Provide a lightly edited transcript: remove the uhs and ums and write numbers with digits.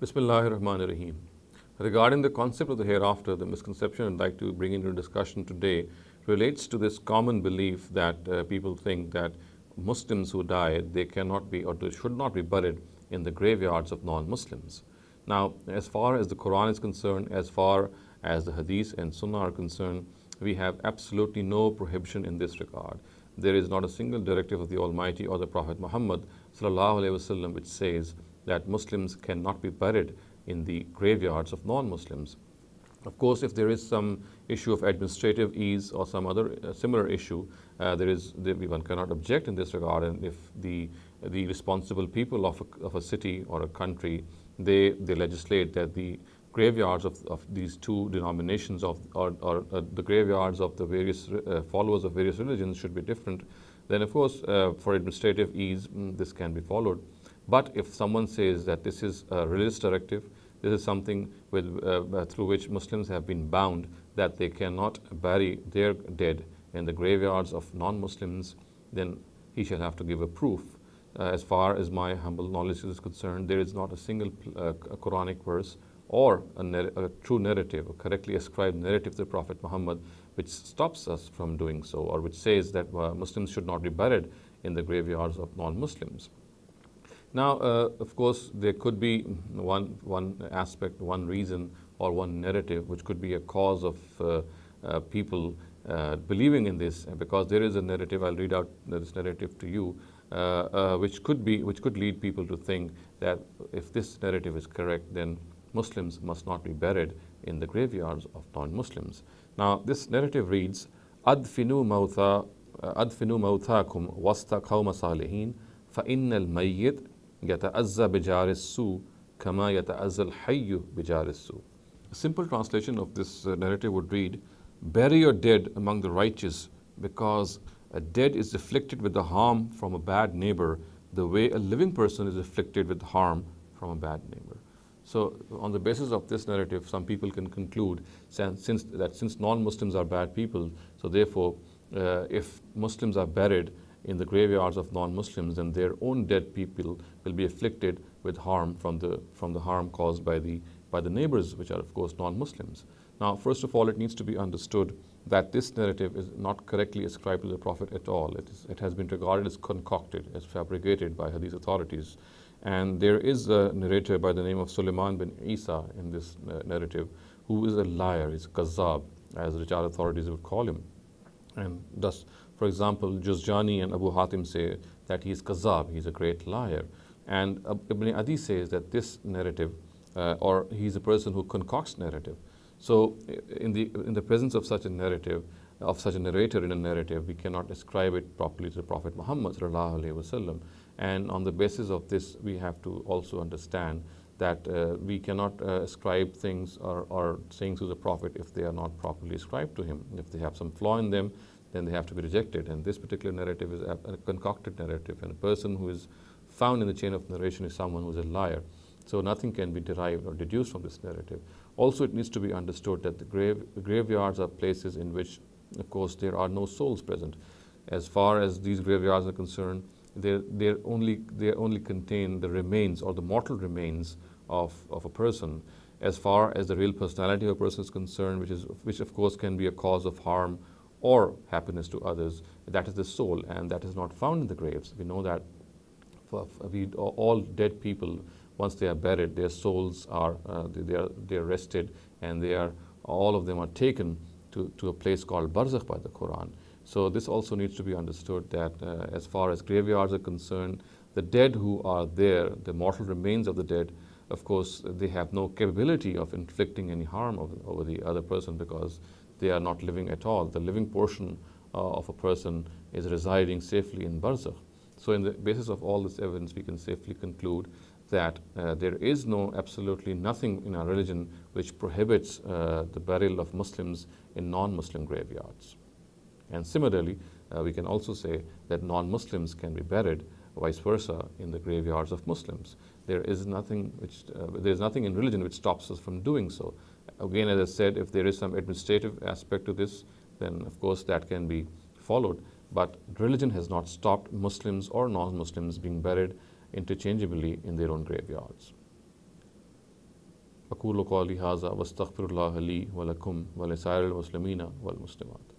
Bismillahir Rahmanir Rahim. Regarding the concept of the hereafter, the misconception I'd like to bring into discussion today relates to this common belief that people think that Muslims who die, they cannot be or they should not be buried in the graveyards of non-Muslims. Now, as far as the Quran is concerned, as far as the Hadith and Sunnah are concerned, we have absolutely no prohibition in this regard. There is not a single directive of the Almighty or the Prophet Muhammad sallallahu alaihi wasallam which says that Muslims cannot be buried in the graveyards of non-Muslims. Of course, if there is some issue of administrative ease or some other similar issue, one cannot object in this regard. And if the responsible people of a city or a country, they legislate that the graveyards of these two denominations or the graveyards of the various followers of various religions should be different, then of course for administrative ease this can be followed. But if someone says that this is a religious directive, this is something through which Muslims have been bound, that they cannot bury their dead in the graveyards of non-Muslims, then he shall have to give a proof. As far as my humble knowledge is concerned, there is not a single Quranic verse or a true narrative, a correctly ascribed narrative to the Prophet Muhammad, which stops us from doing so, or which says that Muslims should not be buried in the graveyards of non-Muslims. Now, of course, there could be one aspect, one reason, or one narrative which could be a cause of people believing in this, because there is a narrative. I'll read out this narrative to you, which could lead people to think that if this narrative is correct, then Muslims must not be buried in the graveyards of non-Muslims. Now, this narrative reads: "Adfinu mawthakum wasta qawma salihin, fa innal mayyit yata'azza bijar as-su kama yata'azza al-hayy bijar as-su." A simple translation of this narrative would read: "Bury your dead among the righteous, because a dead is afflicted with the harm from a bad neighbor, the way a living person is afflicted with harm from a bad neighbor." So, on the basis of this narrative, some people can conclude since non-Muslims are bad people, so therefore, if Muslims are buried in the graveyards of non-Muslims, then their own dead people will be afflicted with harm from the harm caused by the neighbors, which are of course non-Muslims. Now, first of all, it needs to be understood that this narrative is not correctly ascribed to the Prophet at all. It has been regarded as concocted, as fabricated by Hadith authorities. And there is a narrator by the name of Sulaiman bin Isa in this narrative, who is a liar, is Kazzab, as the Rijal authorities would call him. And thus, for example, Juzjani and Abu Hatim say that he is Kazzab, he is a great liar. And Ibn Adi says that this narrative, or he is a person who concocts narrative. So, in the presence of such a narrative, of such a narrator in a narrative, we cannot ascribe it properly to the Prophet Muhammad sallallahu alaihi wasallam. And on the basis of this, we have to also understand that we cannot ascribe things or sayings to the Prophet if they are not properly ascribed to him. If they have some flaw in them, then they have to be rejected. And this particular narrative is a concocted narrative, and a person who is found in the chain of narration is someone who is a liar. So nothing can be derived or deduced from this narrative. Also, it needs to be understood that the graveyards are places in which, of course, there are no souls present. As far as these graveyards are concerned, they only contain the remains or the mortal remains of a person. As far as the real personality of a person is concerned, which of course can be a cause of harm or happiness to others, that is the soul, and that is not found in the graves. We know that all dead people, once they are buried, their souls are they are rested, and all of them are taken to a place called Barzakh by the Quran. So this also needs to be understood, that as far as graveyards are concerned, the dead who are there, the mortal remains of the dead, of course, they have no capability of inflicting any harm over the other person, because they are not living at all. The living portion of a person is residing safely in Barzakh. So in the basis of all this evidence, we can safely conclude that there is absolutely nothing in our religion which prohibits the burial of Muslims in non-Muslim graveyards. And similarly, we can also say that non-Muslims can be buried, vice versa, in the graveyards of Muslims. There is nothing in religion which stops us from doing so. Again, as I said, if there is some administrative aspect to this, then of course that can be followed. But religion has not stopped Muslims or non-Muslims being buried interchangeably in their own graveyards. अक़ूलु क़ौली हाज़ा वस्तग़फ़िरुल्लाह ली व लकुम व लिसाइरिल मुस्लिमीना वल मुस्लिमात।